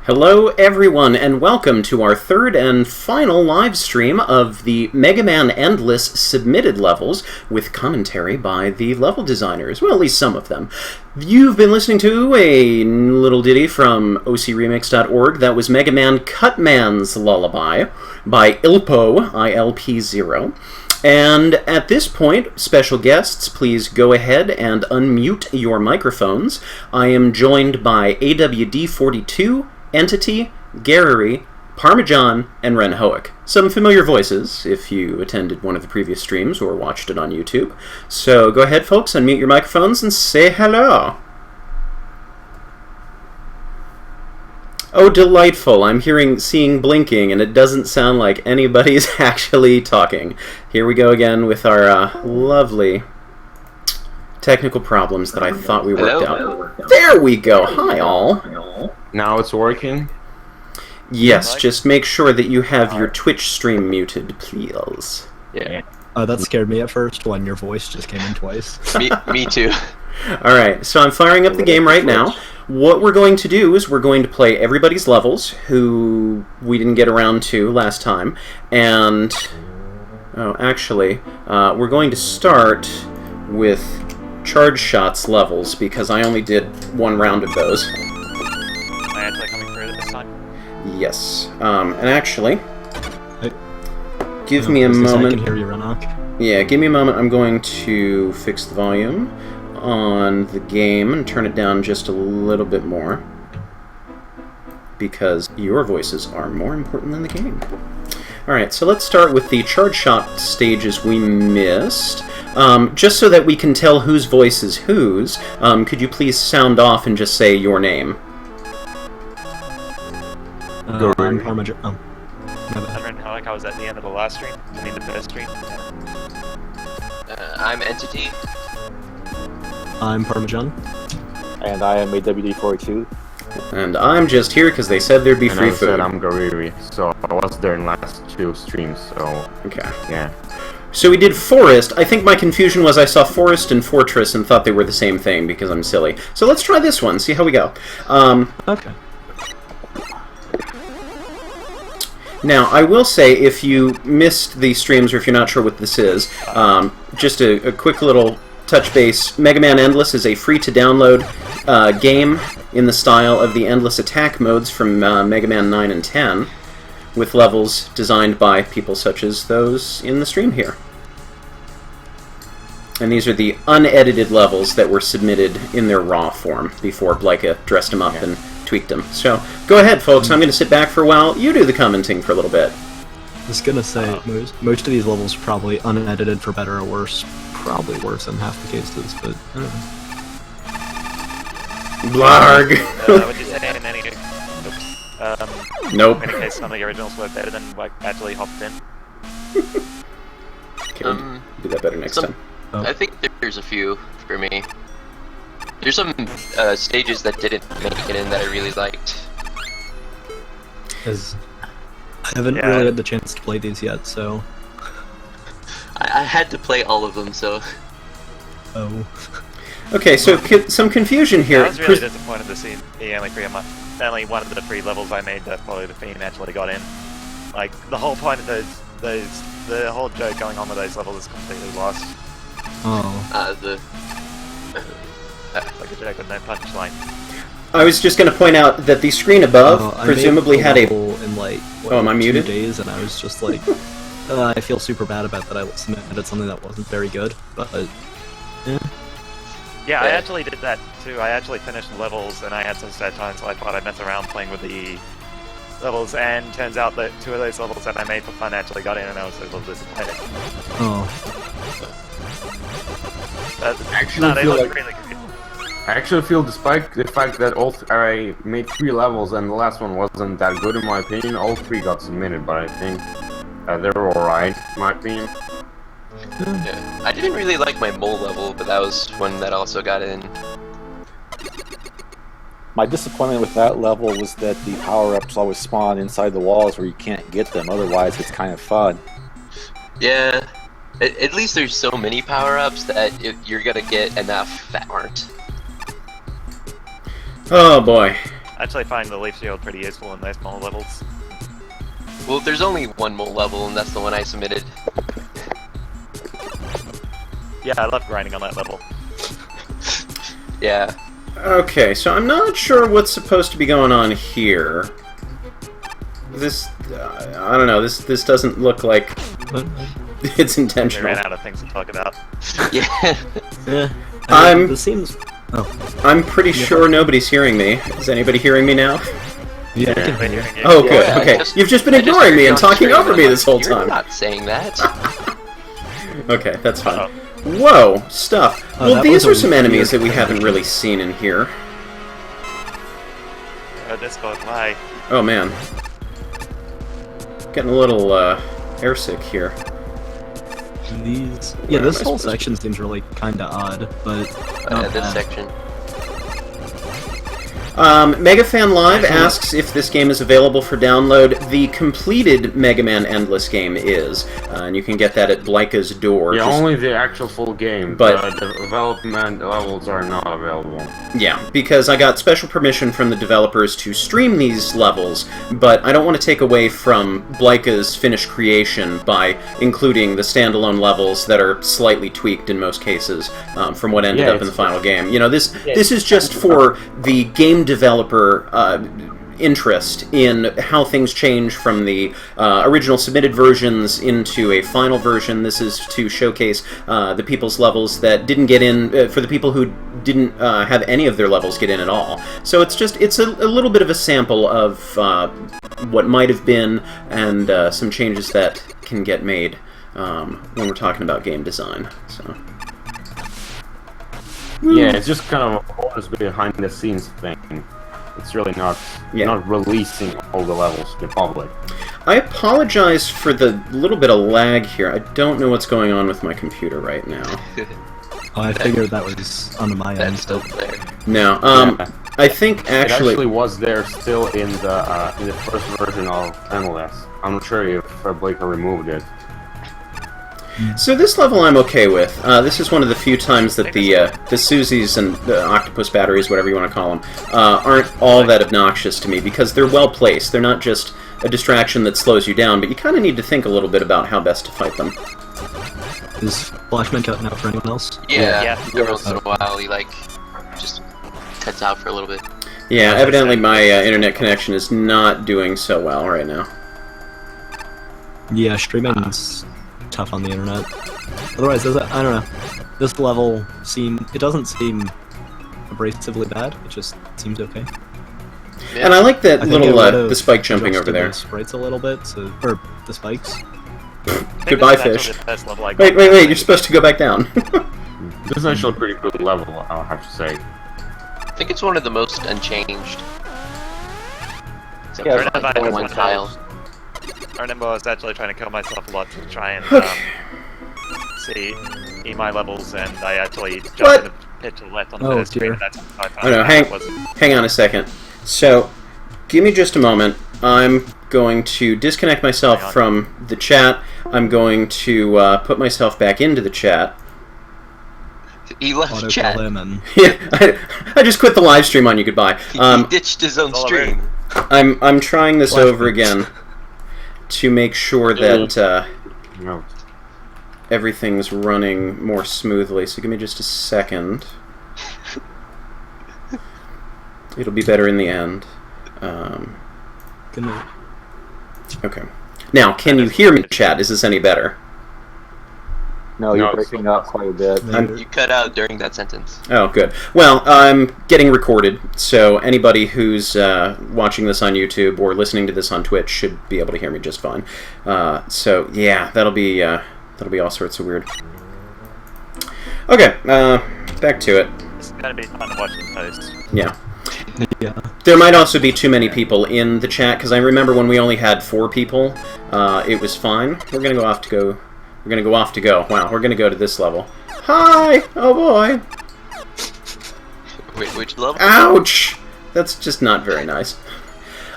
Hello everyone, and welcome to our third and final live stream of the Mega Man Endless submitted levels with commentary by the level designers, well, at least some of them. You've been listening to a little ditty from ocremix.org that was Mega Man Cutman's Lullaby by Ilpo, ILP0. And at this point, special guests, please go ahead and unmute your microphones. I am joined by AWD42, Entity, Garary, ParmaJon, and Ren Hoek. Some familiar voices if you attended one of the previous streams or watched it on YouTube. So go ahead, folks, unmute your microphones and say hello. Oh, delightful. I'm seeing blinking, and it doesn't sound like anybody's actually talking. Here we go again with our lovely technical problems that I thought we worked out. There we go. Hi, all. Now it's working? Yes, just make sure that you have your Twitch stream muted, please. Yeah. That scared me at first when your voice just came in twice. Me too. Alright, so I'm firing up the game right now. What we're going to do is we're going to play everybody's levels, who we didn't get around to last time, and... Oh, actually, we're going to start with ChargedShot's levels, because I only did one round of those. Am I actually coming through this time? Yes. And actually, give me a moment. I can hear you, Renok. Yeah, give me a moment. I'm going to fix the volume on the game and turn it down just a little bit more, because your voices are more important than the game. Alright, so let's start with the ChargedShot stages we missed. Just so that we can tell whose voice is whose, could you please sound off and just say your name? I'm ParmaJon. Oh. I remember how I was at the end of the last stream. I mean the first stream. I'm Entity. I'm ParmaJon. And I am AWD42. And I'm just here because they said there'd be free food. And I'm Garary, so I was there in the last two streams, so... Okay. Yeah. So we did Forest. I think my confusion was I saw Forest and Fortress and thought they were the same thing because I'm silly. So let's try this one, see how we go. Okay. Now, I will say, if you missed the streams or if you're not sure what this is, just a quick little touch base. Mega Man Endless is a free-to-download game in the style of the Endless Attack modes from Mega Man 9 and 10, with levels designed by people such as those in the stream here. And these are the unedited levels that were submitted in their raw form before Blika dressed them up and tweaked them. So, go ahead, folks. I'm going to sit back for a while. You do the commenting for a little bit. I was gonna say, most of these levels are probably unedited for better or worse. Probably worse in half the cases, but I don't know. Blarg! Would you say in any... Nope. In any case, some of the originals were better than like actually hopped in. Okay, do that better next time. I think there's a few for me. There's some stages that didn't make it in that I really liked. Because I haven't really had the chance to play these yet, so... I had to play all of them, so... Oh. Okay, so some confusion here. I was really disappointed to see the only one of the 3 levels I made that probably the theme actually got in. Like, the whole point of the whole joke going on with those levels is completely lost. Oh. Like a joke with no punchline. I was just going to point out that the screen above presumably had a... in like, oh, am I muted? 2 days, and I was just like, I feel super bad about that I submitted something that wasn't very good, but, yeah. Yeah, I actually did that too. I actually finished the levels, and I had some sad time, so I thought I'd mess around playing with the levels, and turns out that 2 of those levels that I made for fun actually got in, and I was a little disappointed. Oh. I actually feel, despite the fact that I made 3 levels and the last one wasn't that good in my opinion, all 3 got submitted, but I think they're alright, in my opinion. Yeah. I didn't really like my mole level, but that was one that also got in. My disappointment with that level was that the power-ups always spawn inside the walls where you can't get them, otherwise it's kind of fun. Yeah. At least there's so many power-ups that you're gonna get enough that aren't. Oh boy. actually find the leaf shield pretty useful in those small levels. Well, there's only one more level, and that's the one I submitted. Yeah, I love grinding on that level. Yeah. Okay, so I'm not sure what's supposed to be going on here. This, I don't know, this doesn't look like it's We intentional. ran out of things to talk about. Yeah. Yeah. I'm- This seems. Oh. I'm pretty sure nobody's hearing me. Is anybody hearing me now? Yeah. I can We're hear you. hearing you. Oh, good, Yeah, okay. You've just been I just ignoring heard me you and on talking stream, over and me I'm this like, whole You're time. not saying that. Okay, that's fine. Uh-oh. Whoa, stuff. Oh, Well, that these was are a some enemies that weird we haven't really seen in here. Oh, Discord, why? Oh, man. Getting a little, airsick here. These. Where Yeah, am this I whole supposed to- section seems really kind of odd, but not This bad. section. Megafan Live asks if this game is available for download. The completed Mega Man Endless game is, and you can get that at Blika's door. Yeah, Just- only the actual full game, But- but the development levels are not available. Yeah, because I got special permission from the developers to stream these levels, but I don't want to take away from Blika's finished creation by including the standalone levels that are slightly tweaked in most cases from what ended Yeah, up in the it's- final game. You know, this is just for the game developer interest in how things change from the original submitted versions into a final version. This is to showcase the people's levels that didn't get in, for the people who didn't have any of their levels get in at all. So it's a little bit of a sample of what might have been and some changes that can get made when we're talking about game design. So. Yeah, it's just kind of a bonus behind the scenes thing. It's really not releasing all the levels to the public. I apologize for the little bit of lag here. I don't know what's going on with my computer right now. Oh, I figured that was on my end. That's still there. No, Yeah. I think It actually actually was there still in the first version of NLS. I'm not sure if Blika removed it. so this level I'm okay with. This is one of the few times that the Susies and the octopus batteries, whatever you want to call them, aren't all that obnoxious to me because they're well placed. They're not just a distraction that slows you down, but you kind of need to think a little bit about how best to fight them. Is Flashman cutting out for anyone else? Yeah. Yeah. Every once in a while, he just cuts out for a little bit. Yeah, evidently my internet connection is not doing so well right now. Yeah, streaming's tough on the internet. Otherwise, I don't know. This level doesn't seem abrasively bad. It just seems okay. Yeah. And I like that I think little it would've the spike jumping over adjusted there. the sprites a little bit, or the spikes. I think Goodbye, this is fish. actually the best level I got. Wait, you're supposed to go back down. This is actually a pretty good level, I'll have to say. I think it's one of the most unchanged. Except Yeah, for it's like not one bad. tile. I remember I was actually trying to kill myself a lot to try and see my levels, and I actually jumped What? in the pit to the left on the Oh, first screen, dear. and that's I found Oh no, out hang it wasn't. hang on a second. So, give me just a moment. I'm going to disconnect myself Hang on. from the chat. I'm going to put myself back into the chat. He left Auto chat. kill him and Yeah, I just quit the live stream on you. Goodbye. He ditched his own It's all stream. I'm trying this Flash over boots. again to make sure that No. everything's running more smoothly. So give me just a second. It'll be better in the end. good night. Okay. Now, can you hear me, chat? Is this any better? No, you're No, it's breaking up quite a bit. Later. You cut out during that sentence. Oh, good. Well, I'm getting recorded, so anybody who's watching this on YouTube or listening to this on Twitch should be able to hear me just fine. So yeah, that'll be all sorts of weird. Okay, back to it. It's gonna be fun to watch the post. Yeah. Yeah. There might also be too many people in the chat, because I remember when we only had 4 people, it was fine. We're gonna go off to go. We're gonna go off to go. Wow, we're gonna go to this level. Hi! Oh boy! Wait, which level? Ouch! That's just not very nice.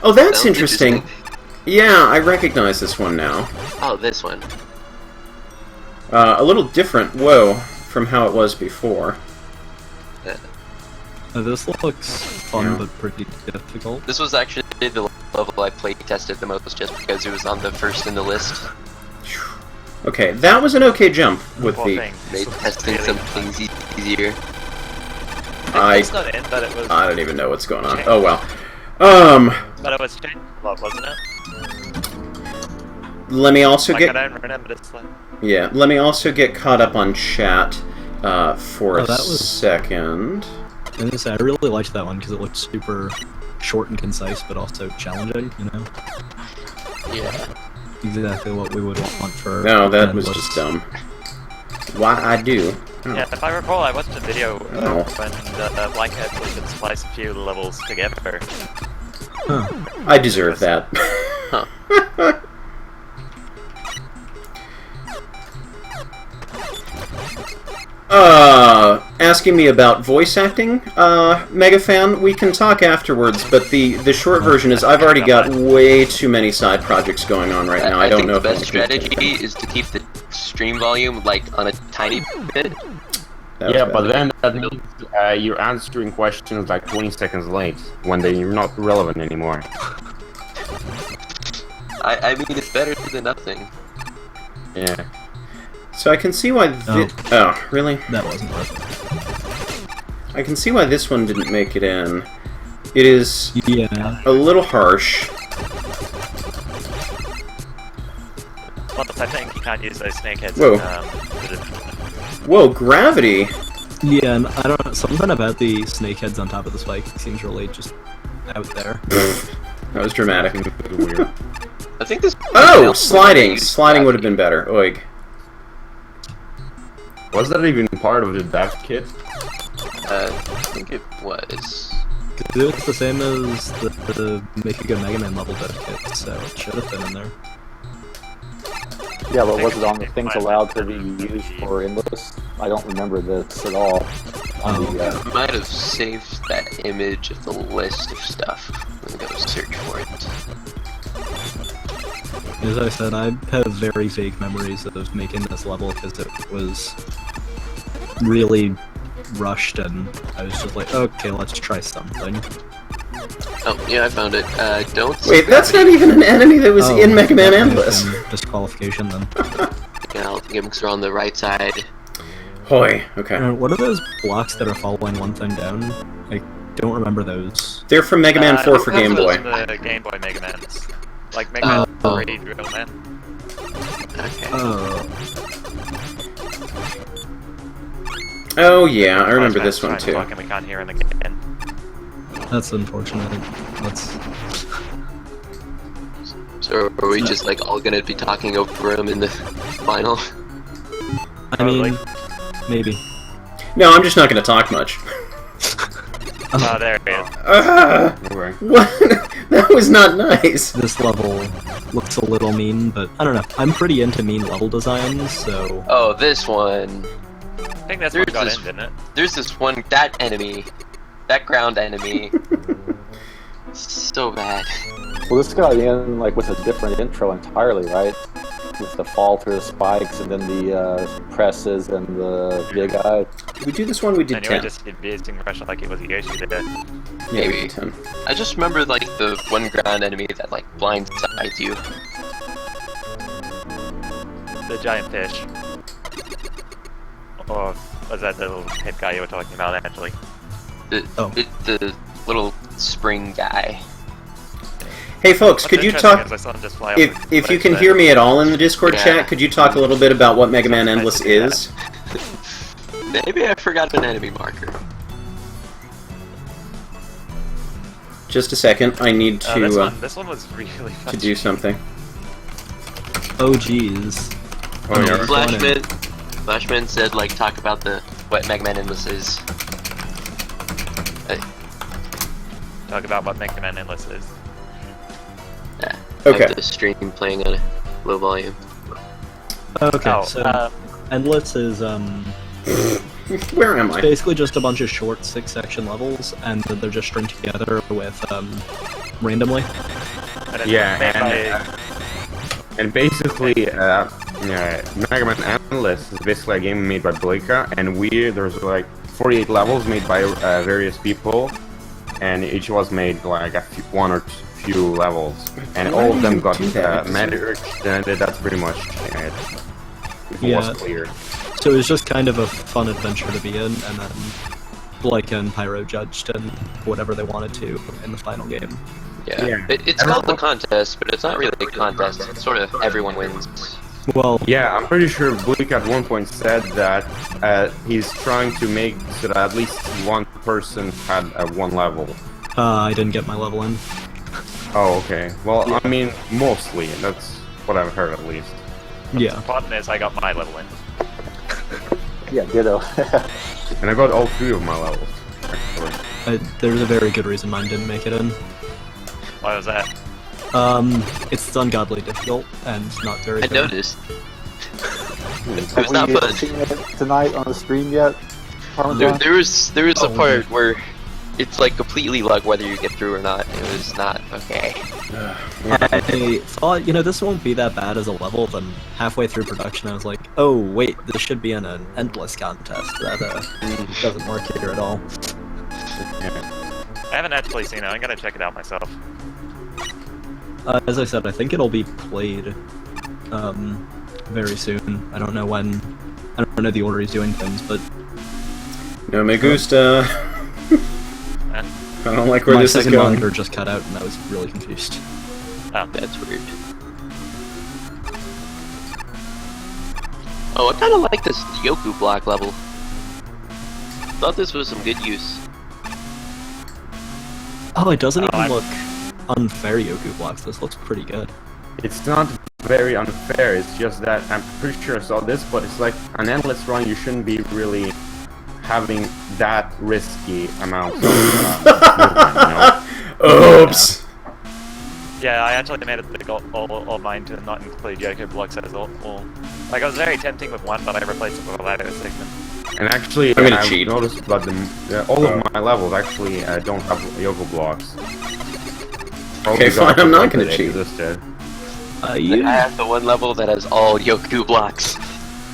Oh, that's Sounds interesting. Yeah, I recognize this one now. Oh, this one. A little different, whoa, from how it was before. This looks fun, Yeah. but pretty difficult. This was actually the level I play tested the most, just because it was on the first in the list. Okay, that was an okay jump with Poor the. thing. Made This was testing really some fun. things easier. It's not in, but it was. I don't even know what's going on. Changed. Oh well. But it was changed a lot, wasn't it? Let me also Like, I get. don't remember this. Like, Yeah, let me also get caught up on chat for Oh, a that was- second. And I really liked that one because it looked super short and concise, but also challenging. You know, Yeah. exactly what we would want for. No, that was endless. just dumb. Why I do? Oh. yeah, if I recall, I watched a video Oh. when the Black actually could splice a few levels together. Huh. I deserve that. Huh. Asking me about voice acting, Mega Fan, we can talk afterwards, but the short version is I've already got way too many side projects going on right now. I don't think know the if best I can- strategy is to keep the stream volume like on a tiny bit. That was Yeah, bad. but then that means you're answering questions like 20 seconds late when they're not relevant anymore. I mean, it's better than nothing. Yeah. So I can see why oh, really? That wasn't worth it. I can see why this one didn't make it in. It is Yeah. a little harsh. Plus, I think you can't use those snakeheads. Whoa. For the- Whoa, gravity! Yeah, and I don't know, something about the snakeheads on top of the spike seems really just out there. That was dramatic. Weird. I think this. Oh, sliding! Sliding would have been better. Oig. Was that even part of the dev kit? I think it was. It's the same as the Make a Good Mega Man level dev kit, so it should have been in there. Yeah, but was it on the things allowed to be used for endless? I don't remember this at all. On the, I might have saved that image of the list of stuff. I'm gonna go search for it. As I said, I have very vague memories of making this level because it was really rushed and I was just like, okay, let's try something. Oh, yeah, I found it. Don't. Wait, that's not even an enemy that was Oh, in Mega Man that may have Endless. been disqualification then. Yeah, all the gimmicks are on the right side. Hoy, okay. What are those blocks that are following one thing down? I don't remember those. They're from Mega Man 4 for those Game are Boy. The Game Boy Mega Mans. Like Mega Man Oh. 3 Drill Man. Okay. Oh yeah, I remember this one too. And we can't hear him again. That's unfortunate. That's So are we just like all gonna be talking over him in the final? I mean, maybe. No, I'm just not going to talk much. Oh, there he is. Okay. What? That was not nice. This level looks a little mean, but I don't know. I'm pretty into mean level designs, so Oh, this one. I think that's There's what got this- in, didn't it? There's this one, that enemy. That ground enemy. So bad. well, this got in like with a different intro entirely, right? With the fall through the spikes and then the presses and the big eye. Did we do this one? We did And you were 10. just abusing Russia like it was Yoshi did. Yeah, we Maybe. did 10. I just remember like the one ground enemy that like blindsides you. The giant fish. Or was that the little head guy you were talking about, actually? The little spring guy. Hey folks, What's could you interesting talk... is I saw him just fly off If the you cliff can there. hear me at all in the Discord Yeah. chat, could you talk a little bit about what Mega Man Sounds Endless nice to do that. is? Maybe I forgot an enemy marker. Just a second, I need this one was really fun. to do something. oh geez. Oh, yeah. Flashman said like talk about what Mega Man Endless is. Talk about what Mega Man Endless is. Yeah. Okay. I have the stream playing on a low volume. Okay, Oh, so Endless is Where am I? basically just a bunch of short 6-section levels, and they're just strung together with randomly. And it's Yeah, made and basically, Mega Man Endless is basically a game made by Blika, and there's like 48 levels made by various people, and each was made like one or few levels, and all of them got mattered. Then that's pretty much it. It was clear. So it was just kind of a fun adventure to be in, and then Blake and Pyro judged and whatever they wanted to in the final game. Yeah. It's called the contest, but it's not really a contest. It's sort of everyone wins. Well, yeah, I'm pretty sure Bleak at one point said that he's trying to make so that at least one person had one level. I didn't get my level in. Oh, okay. Well, I mean, mostly. That's what I've heard, at least. Yeah. The problem is I got my level in. Yeah, ditto. And I got all 3 of my levels, actually. There's a very good reason mine didn't make it in. Why was that? It's ungodly difficult and not very I fair. noticed. It Have was not we fun. seen it tonight on the stream yet? ParmaJon? There was a part where it's like completely luck whether you get through or not. It was not okay. I thought, this won't be that bad as a level, then halfway through production I was like, oh wait, this should be in an endless contest. That doesn't work here at all. I haven't actually seen it. I'm gonna check it out myself. As I said, I think it'll be played very soon. I don't know when. I don't know the order he's doing things, but No me gusta. I don't like where my this is second going. monitor just cut out and I was really confused. Oh, that's weird. Oh, I kind of like this Yoku block level. Thought this was some good use. Oh, it doesn't Oh, even I'm- look unfair Yoku blocks. This looks pretty good. It's not very unfair, it's just that I'm pretty sure I saw this, but it's like an endless run, you shouldn't be really having that risky amount of movement, Oops. Yeah, I actually made it the goal of mine to not include Yoku blocks as all. Like, I was very tempting with one, but I replaced it with a ladder segment. And actually, I'm gonna I've cheat. noticed that all of my levels actually don't have Yoko blocks. Okay, fine, I'm not gonna cheat. Existed. I have the one level that has all Yoku blocks.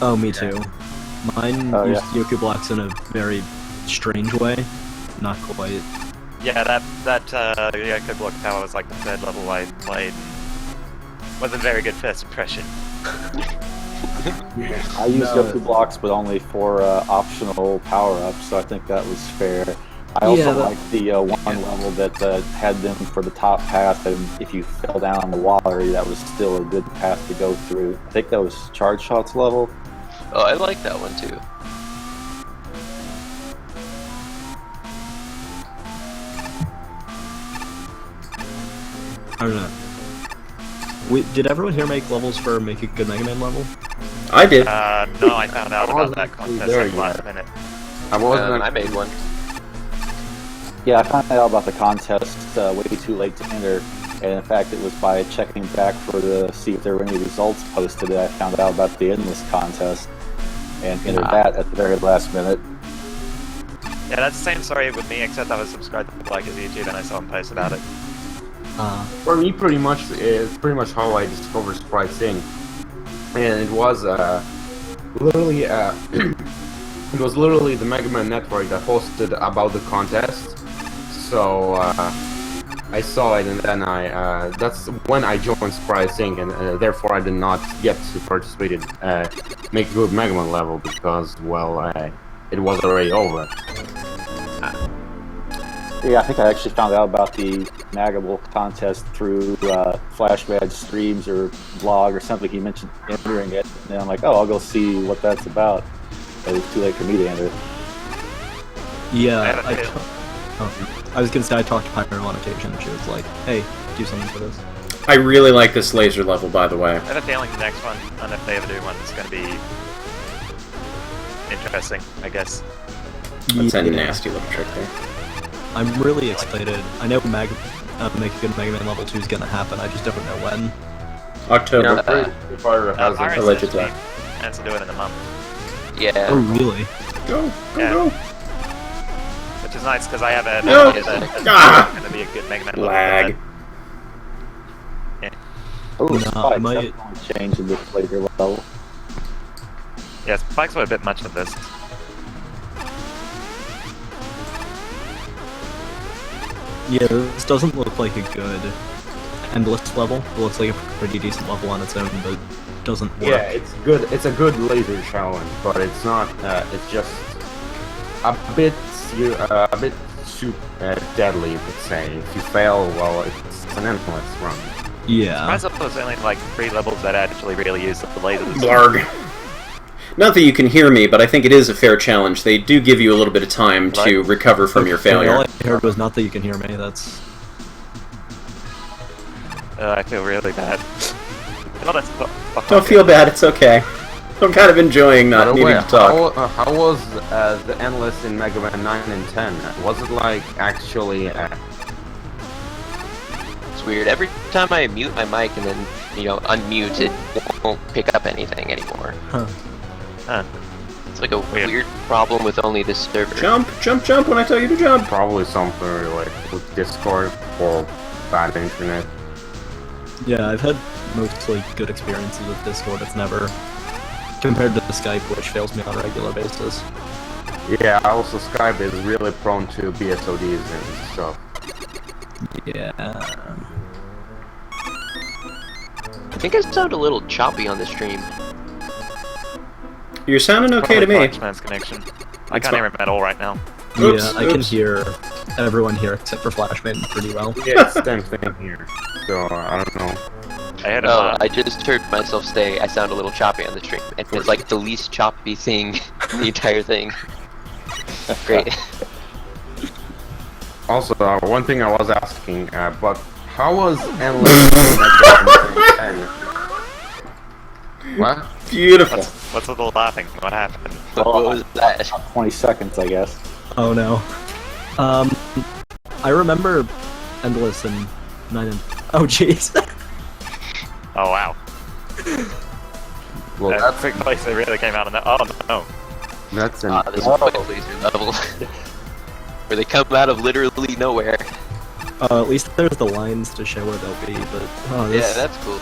Oh, me too. Mine Oh, used yeah. Yoku blocks in a very strange way. Not quite. Yeah, that Yoku block tower was like the 3rd level I played. Wasn't a very good first impression. I used Yoku blocks, but only for optional power-ups, so I think that was fair. I also liked the one level that had them for the top path, and if you fell down on the water, that was still a good path to go through. I think that was ChargedShot's level. Oh, I like that one too. I don't know. Did everyone here make levels for Make a Good Mega Man level? I did. No, I found out about wasn't that actually contest there at the last yet. minute. I wasn't. I made one. Yeah, I found out about the contest way too late to enter, and in fact it was by checking back see if there were any results posted that I found out about the endless contest, and entered that at the very last minute. Yeah, that's the same story with me, except I was subscribed to Blacker's YouTube and I saw him post about it. For me, pretty much is pretty much how I discovered Sprite Sing, and it was literally it was literally the Mega Man Network that posted about the contest. So I saw it, and then that's when I joined Sprite Sing, and therefore I did not get to participate in Make a Good Mega Man level because, well, it was already over. Yeah, I think I actually found out about the Magable contest through Flashbadge streams or blog or something. He mentioned entering it, and I'm like, oh, I'll go see what that's about. It was too late for me to enter. Yeah, I I was gonna say I talked to Pyro on occasion, and she was like, "Hey, do something for this." I really like this laser level, by the way. I have a feeling the next one, and if they ever do one, it's going to be interesting, I guess. That's a Yeah. nasty little trick there. I'm really excited. I know Make a Good Mega Man level 2 is gonna happen. I just don't know when. October. Pyro alleged says to me, that. plans to do it in a month. Yeah. Oh, really? Go, Yeah. go, Which is nice, because I have a No. idea that it's Ah. going to be a good Mega Man level. Lag. Oh, No, spikes, I might- that's only changed in this later level. Yeah, spikes were a bit much of this. Yeah, this doesn't look like a good endless level. It looks like a pretty decent level on its own, but doesn't work. Yeah, it's good. It's a good laser challenge, but it's not. It's just a bit deadly. You could say. If you fail, well, it's an endless run. Yeah. I suppose there's only like 3 levels that actually really use the lasers. Blarg. Not that you can hear me, but I think it is a fair challenge. They do give you a little bit of time to recover from your failure. All I heard was not that you can hear me. That's. I feel really bad. Don't feel bad, it's okay. I'm kind of enjoying not By the needing way, to talk. how was the endless in Mega Man 9 and 10? Was it like actually? It's weird. Every time I mute my mic and then, unmute, it won't pick up anything anymore. Huh. It's like a weird problem with only this server. Jump, jump, jump when I tell you to jump! Probably something like with Discord or bad internet. Yeah, I've had mostly good experiences with Discord. It's never compared to the Skype, which fails me on a regular basis. Yeah, also Skype is really prone to BSODs and stuff. Yeah. I think I sound a little choppy on the stream. You're sounding okay to me. Flashman's connection. I can't hear him at all right now. Oops, Yeah, I can oops. hear everyone here except for Flashman pretty well. Yeah, it's the same thing here. So I don't know. I had him Oh, on. I just heard myself say I sound a little choppy on the stream, and it's like the least choppy thing, the entire thing. Great. Also, one thing I was asking, but how was endless? What? Beautiful. What's with the laughing? What happened? What was that? 20 seconds, I guess. Oh no. I remember Endless and 9 and... Oh jeez. Oh wow. Well, That quick place they really came out on that. Oh no. that's an This is like a laser level. Where they come out of literally nowhere. At least there's the lines to show where they'll be, but... Oh, this... Yeah, that's cool.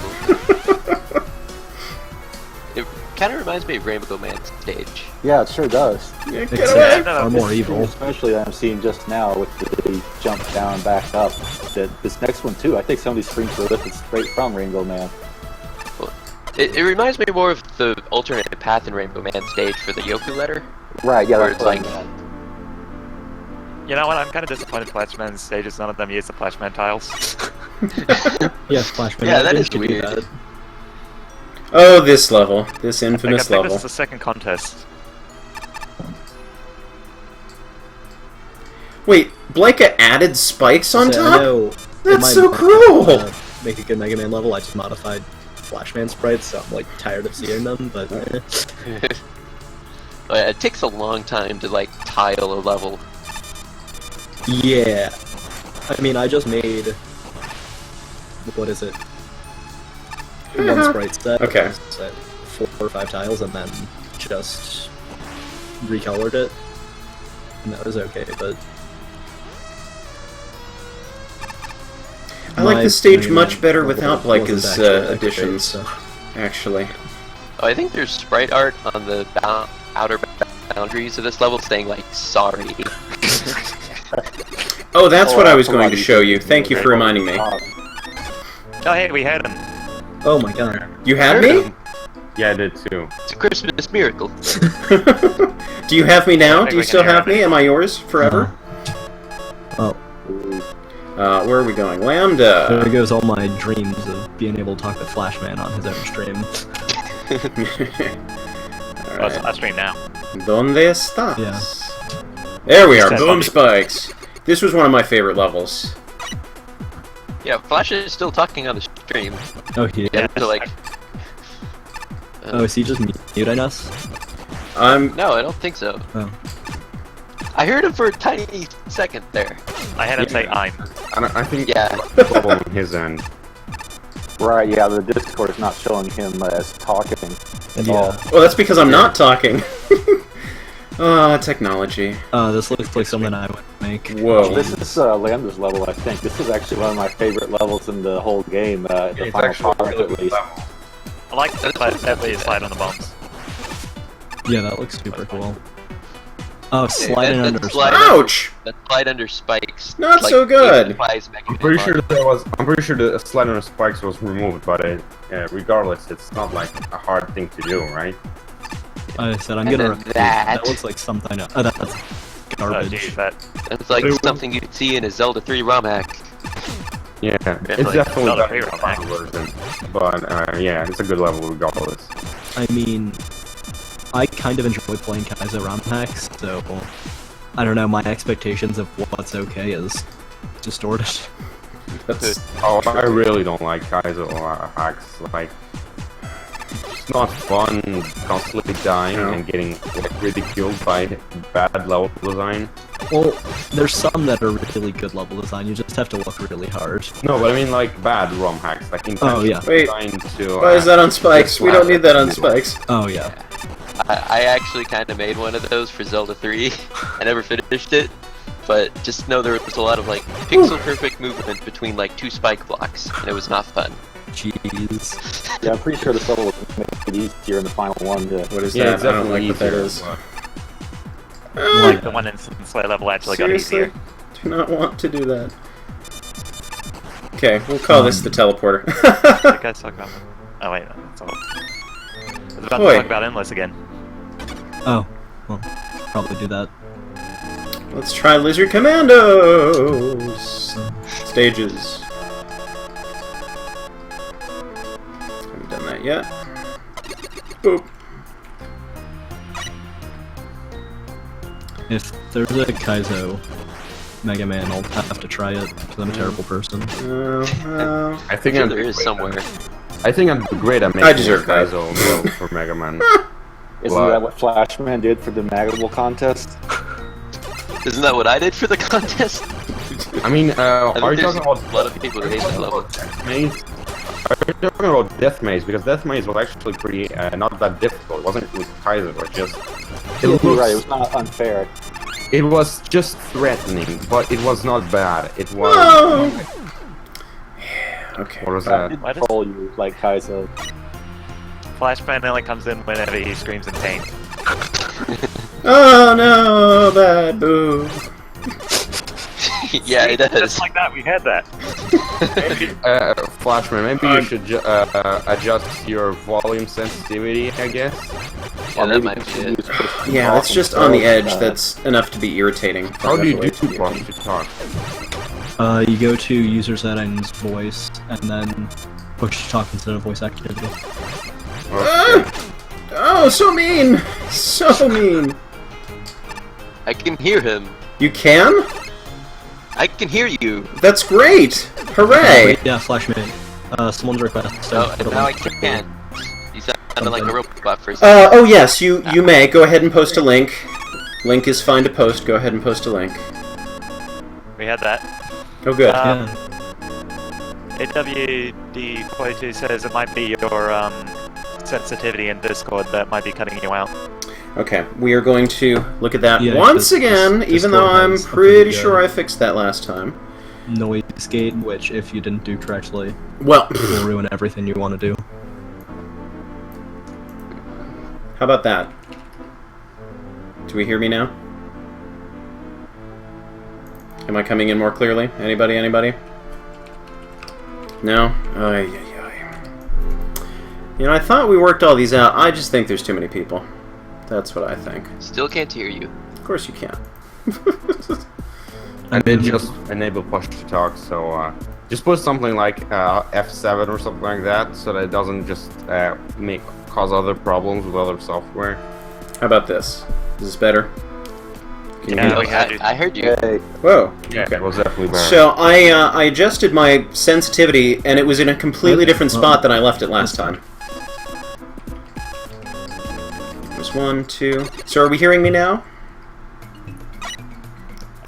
It kind of reminds me of Rainbow Man's stage. Yeah, it sure does. Yeah, get Except away! far more evil. Especially that I'm seeing just now with the jump down and back up. That this next one too. I think some of these screens were lifted straight from Rainbow Man. It reminds me more of the alternate path in Rainbow Man stage for the Yoku letter. Right. Yeah. Where That's it's what I like- meant. You know what? I'm kind of disappointed Flashman's stages. None of them use the Flashman tiles. Yeah, Flashman. Yeah, I that think is you should do weird. that. Oh, this level. This I infamous think level. this is the second contest. Wait, Blake added spikes on So, I top? know That's in my so mind, cruel! Make a good Mega Man level, I just modified Flashman sprites, so I'm like tired of seeing them, but... It takes a long time to like tile a level. Yeah. I mean, I just made... What is it? One sprite set. Okay. Set 4 or 5 tiles, and then just recolored it. And that was okay, but... I like my the stage Mega much Man better level without wasn't Blike's actually that great, additions, so- actually. Oh, I think there's sprite art on the outer boundaries of this level saying like sorry. Oh, that's what I was Oh, going to show you. Thank you for Rainbow reminding me. Top. Oh hey, we had him. Oh my god. You have me? Yeah, I did too. It's a Christmas miracle. Do you have me now? I think Do you we still can hear have me? Am I yours forever? Oh, Where are we going? there Lambda! goes all my dreams of being able to talk to Flashman on his own stream. Oh, it's live stream now. Donde estás? Yeah. There we are, Says boom something. spikes! This was one of my favorite levels. Yeah, Flash is still talking on the stream. Oh, he Yeah, so like. Oh, is he just muting us? No, I don't think so. Oh. I heard him for a tiny second there. I had him say I'm. I think Yeah. trouble on his end. Right. Yeah. The Discord is not showing him as talking at all. Yeah. well, that's because I'm not talking. Technology. This looks like something I would make. Whoa. This is Lambda's level, I think. This is actually one of my favorite levels in the whole game. The It's final actually part, really at good least. level. I like that way you slide on the bombs. Yeah, that looks super cool. Oh, sliding That under slide- spikes. Ouch! That slide under spikes. Not so good. I'm pretty sure the slide on the spikes was removed, but regardless, it's not like a hard thing to do, right? I said I'm And gonna then repeat. that. That looks like something. Oh, that's Oh, garbage. geez, that. It's like something you'd see in a Zelda 3 ROM hack. Yeah, it's Definitely definitely not a better than the favorite final version, but yeah, it's a good level regardless. I mean, I kind of enjoy playing Kaizo ROM hacks, so I don't know. My expectations of what's okay is distorted. That's Oh, I really don't like Kaizo hacks. Like, it's not fun constantly dying and getting like ridiculed by bad level design. Well, there's some that are really good level design. You just have to look really hard. No, but I mean like bad ROM hacks, like Oh, yeah. Wait, designed to. why is that on spikes? We don't need that on spikes. Oh yeah. I actually kind of made one of those for Zelda 3. I never finished it, but just know there was a lot of like pixel perfect movement between like 2 spike blocks, and it was not fun. Jeez. Yeah, I'm pretty sure this level was made easier in the final one. Yeah. What is Yeah, that? it's I don't definitely like what that easier, is. but- Like the one in Slay level actually got Seriously? easier. Do not want to do that. Okay, we'll call this the teleporter. You guys talk about. Oh wait, that's all. I was about Boy. to talk about Endless again. Oh, well, probably do that. Let's try Lizard Commandos! Stages. Haven't done that yet. Boop. If there's a Kaizo Mega Man, I'll have to try it because I'm a terrible person. I think Sure I'm there is somewhere. I think I'm great at I making deserve that. Kaizo build for Mega Man. Isn't that what Flashman did for the Magable contest? Isn't that what I did for the contest? I mean, I think are you there's talking about a lot of people who hate that level. Death Maze? Are you talking about Death Maze? Because Death Maze was actually pretty not that difficult. It wasn't with Kaizo, it was just. You're right, it was not unfair. It was just threatening, but it was not bad. It was. Whoa! Okay. What was I that? didn't Why does- troll you like Kaizo. Flashman only comes in whenever he screams in pain. Oh no, bad boo. Yeah, it does. Just like that, we had that. Flashman, maybe you should adjust your volume sensitivity, I guess. Yeah, that might be you it. use push to Yeah, talk it's just on the instead. edge. That's enough to be irritating. How do you do Definitely push to talk? You go to user settings, voice, and then push to talk instead of voice activity. Okay. Oh, so mean! So mean! I can hear him. You can? I can hear you. That's great! Hooray! Yeah, Flashman. Someone's request. Oh, and now I can. You sounded like a robot for a second. Oh yes, you may. Go ahead and post a link. Link is fine to post. Go ahead and post a link. We had that. Oh good. Yeah. AWD42 says it might be your sensitivity in Discord that might be cutting you out. Okay, we are going to look at that Yeah, once this- again, this even though Discord I'm has something pretty to sure go. I fixed that last time. Noise gate, which if you didn't do correctly, Well, will ruin everything you want to do. how about that? Do we hear me now? Am I coming in more clearly? Anybody? Anybody? No? Ay, ay, ay. You know, I thought we worked all these out. I just think there's too many people. That's what I think. Still can't hear you. Of course you can. I did just enable push to talk, so just put something like F7 or something like that, so that it doesn't just cause other problems with other software. How about this? Is this better? Can you Yeah, hear we me? had you. I heard you. Hey, Whoa. Yeah, Okay. it was definitely better. So I adjusted my sensitivity, and it was in a completely different spot than I left it last time. There's 1, 2. So are we hearing me now?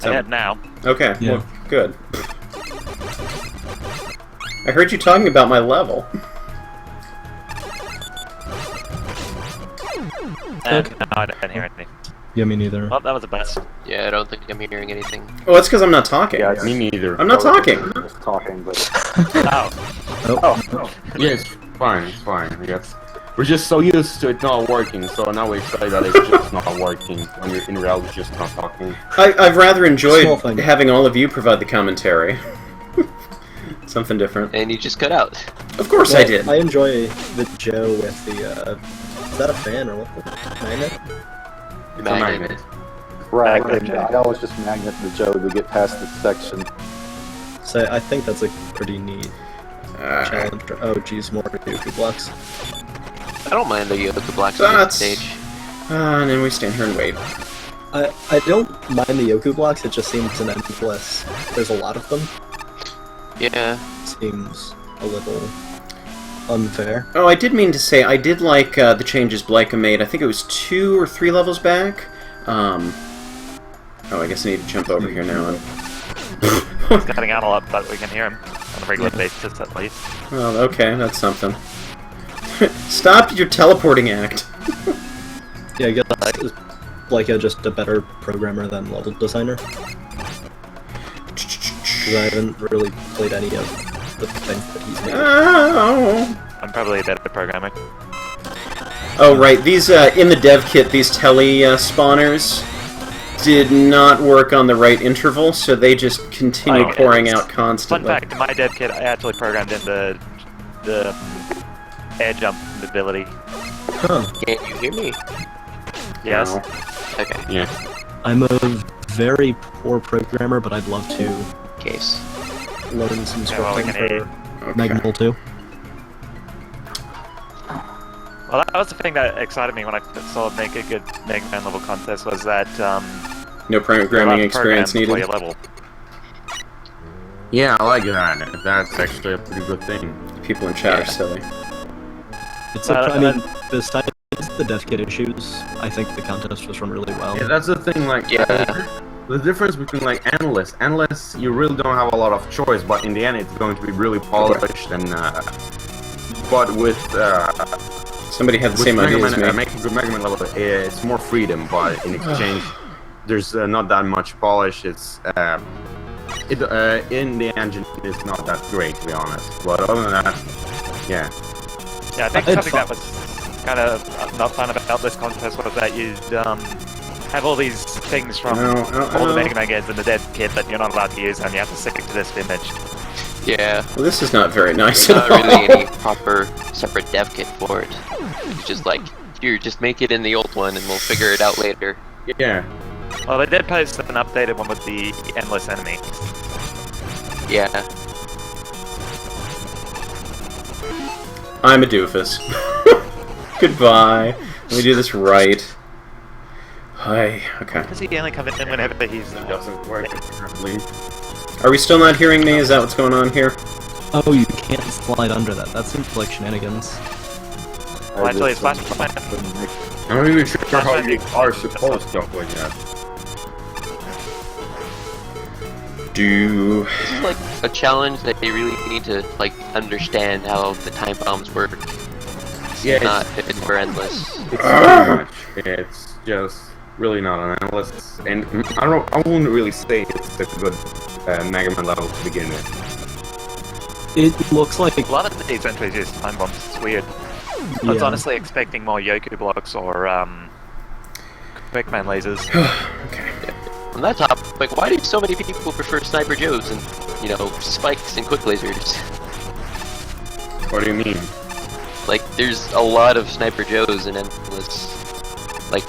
I had now. Okay. Yeah. Well, good. I heard you talking about my level. And no, I didn't hear anything. Yeah, me neither. Well, that was the best. Yeah, I don't think I'm hearing anything. Well, that's because I'm not talking. yeah, Me neither. I'm not talking. Just talking, but Oh. Oh, Yeah, it's fine, I guess. we're just so used to it not working, so now we say that it's just not working, when you're in reality just not talking. I've rather enjoyed Small thing. having all of you provide the commentary. Something different. And you just cut out. Of course I did. I enjoy the Joe with the, is that a fan or what? Magnet? It's a magnet. Right, Magnet. and I always just magnet the Joe to get past this section. So I think that's a pretty neat challenge. Oh geez, more Yoku blocks. I don't mind the Yoku blocks on this That's- stage. And then we stand here and wait. I don't mind the Yoku blocks, it just seems an endless. There's a lot of them. Yeah. Seems a little unfair. Oh, I did mean to say, I did like the changes Blika made. I think it was 2 or 3 levels back. Oh, I guess I need to jump over here now. He's cutting out a lot, but we can hear him on a regular basis at least. Well, okay, that's something. Stop your teleporting act. Yeah, I guess like just a better programmer than level designer. Because I haven't really played any of the things that he's made. Oh. I'm probably a better programmer. Oh, right. These, in the dev kit, these tele spawners did not work on the right interval, so they just continue pouring out Fun constantly. fact, in my dev kit, I actually programmed in the air jump ability. Huh. Can't you hear me? Yes. No. Okay. Yeah. I'm a very poor programmer, but I'd love to Case. learn some Okay, well, we scripting can hear for Okay. Magnull too. Well, that was the thing that excited me when I saw Make a Good Mega Man level contest was that No programming experience needed. Your level. Yeah, I like that. That's actually a pretty good thing. People in chat are Yeah. silly. It's I mean, besides the dev kit issues, I think the contest was run really well. Yeah, that's the thing, like, Yeah. the difference between, like, endless, you really don't have a lot of choice, but in the end it's going to be really polished, and, but with, Somebody had the with same Mega idea as Man, me. Make a Good Mega Man level, it's more freedom, but in exchange, there's not that much polish, it's, in the engine, it's not that great, to be honest, but other than that, yeah. Yeah, I think It's something fun. that was kind of not fun about this contest was that you'd have all these things from all the Mega Man games in the dev kit that you're not allowed to use, and you have to stick to this image. Yeah. Well, this is not very nice There's at not all. really any proper separate dev kit for it. It's just like, here, just make it in the old one and we'll figure it out later. Yeah. Well, they did post an updated one with the endless enemy. Yeah. I'm a doofus. Goodbye. Let me do this right. Hi. Okay. Does he only come in whenever he's... It doesn't work apparently. Are we still not hearing me? Is that what's going on here? Oh, you can't slide under that. That seems like shenanigans. Well, actually, it's Flashpoint. I'm not even sure how you are supposed to avoid that. Do... This is like a challenge that they really need to like understand how the time bombs work. Yeah, Not if it's for endless. it's so much. It's just really not an endless, and I wouldn't really say it's a good Mega Man level to begin with. It looks like A lot of these entries use time bombs. It's weird. I was yeah. honestly expecting more Yoku blocks or Quick Man lasers. Okay. On that topic, why do so many people prefer Sniper Joes and, you know, spikes and quick lasers? What do you mean? Like, there's a lot of Sniper Joes and endless. Like,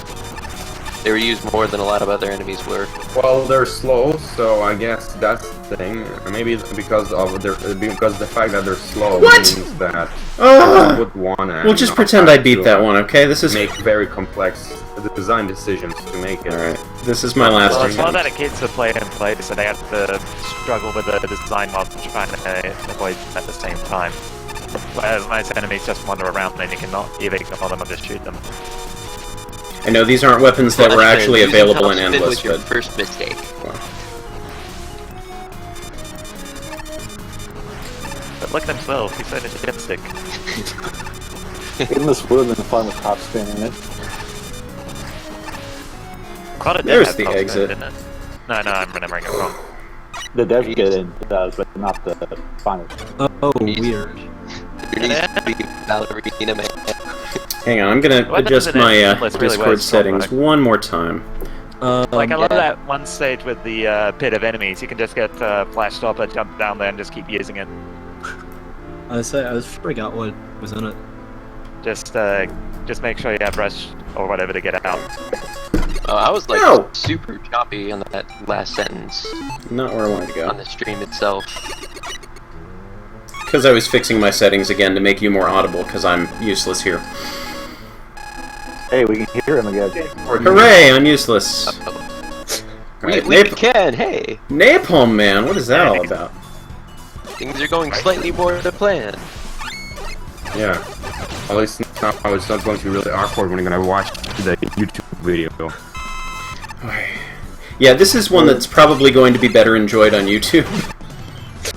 they were used more than a lot of other enemies were. Well, they're slow, so I guess that's the thing. Maybe because of the fact that they're slow means that I would wanna. We'll just pretend I beat that one, okay? This is... Make very complex design decisions to make it. Alright. This is my last Well, it's more attempt. that kids are play and play, so they have to struggle with the design while trying to avoid at the same time. Whereas most enemies just wander around and you cannot either ignore them or just shoot them. I know these aren't weapons that were Well, actually losing available in Topspin Endless, was your but... first mistake. But look at them 12, he's so majestic. Endless would have been fun with top spin in it. Quite a did There's have the top spin, exit. didn't it? No, I'm remembering it wrong. The dev kit does, but not the final. Oh, weird. There needs to be Ballerina Man. Hang on, I'm gonna Weapons adjust and my endless really Discord works, settings Cutman. one more time. Like, I love yeah. that one stage with the pit of enemies. You can just get flash stopper, jump down there, and just keep using it. I forgot what was in it. Just make sure you have rush or whatever to get out. Oh, I was like No! super choppy on that last sentence Not where I wanted to on go. the stream itself. Because I was fixing my settings again to make you more audible, because I'm useless here. Hey, we can hear him again. Hooray, I'm useless. We Alright, can, hey! Napalm Man, what is that all about? Things are going slightly more to plan. Yeah. At least now it's not going to be really awkward when you're gonna watch the YouTube video. Yeah, this is one that's probably going to be better enjoyed on YouTube.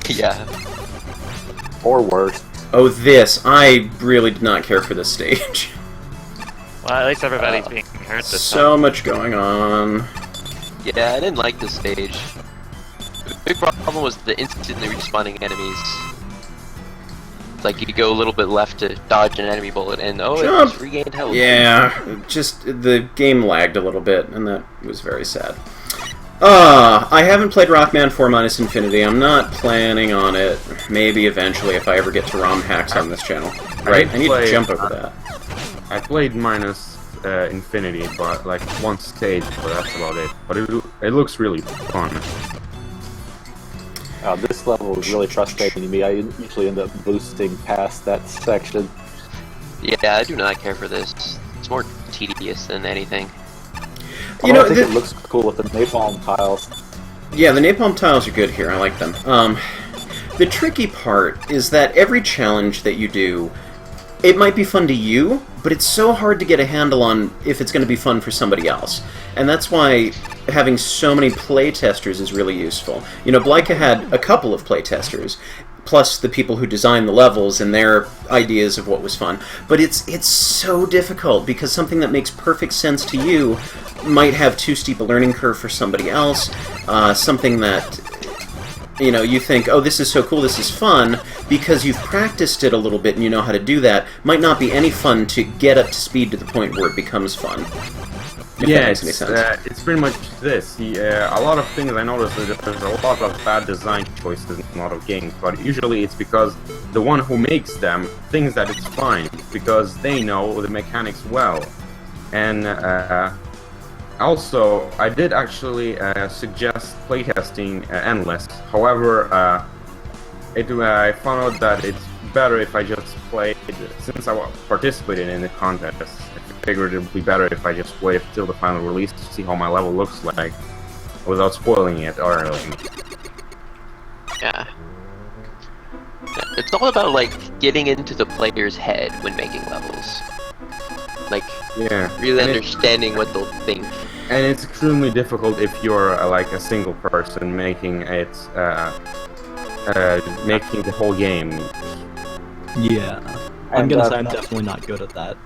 Yeah. Or worse. Oh, this. I really did not care for this stage. Well, at least everybody's being heard this So much going on. Yeah, I didn't like this stage. The big problem was the instantly respawning enemies. It's like you go a little bit left to dodge an enemy bullet, and oh, Jump! it just regained health. Yeah, just the game lagged a little bit, and that was very sad. I haven't played Rockman 4 Minus Infinity. I'm not planning on it. Maybe eventually if I ever get to ROM hacks on this channel. Right, I need to jump over that. I played minus Infinity, but like one stage, but that's about it. But it looks really fun. This level is really frustrating to me. I usually end up boosting past that section. Yeah, I do not care for this. It's more tedious than anything. You know, I think it looks cool with the napalm tiles. Yeah, the napalm tiles are good here. I like them. The tricky part is that every challenge that you do, it might be fun to you, but it's so hard to get a handle on if it's going to be fun for somebody else. And that's why having so many playtesters is really useful. You know, Blyka had a couple of playtesters, plus the people who designed the levels and their ideas of what was fun. But it's so difficult, because something that makes perfect sense to you might have too steep a learning curve for somebody else. Something that, you know, you think, oh, this is so cool, this is fun, because you've practiced it a little bit and you know how to do that, might not be any fun to get up to speed to the point where it becomes fun. If that makes any sense. It's pretty much this. A lot of things I noticed that there's a lot of bad design choices in a lot of games, but usually it's because the one who makes them thinks that it's fine, because they know the mechanics well. And also, I did actually suggest playtesting Endless. However, I found out that it's better if I just played, since I participated in the contest. I figured it would be better if I just wait till the final release to see how my level looks like, without spoiling it early. Yeah. It's all about, like, getting into the player's head when making levels. Like, Yeah. really And understanding what they'll think. And it's extremely difficult if you're like a single person making it, making the whole game. Yeah. I'm And, gonna say I'm definitely not good at that.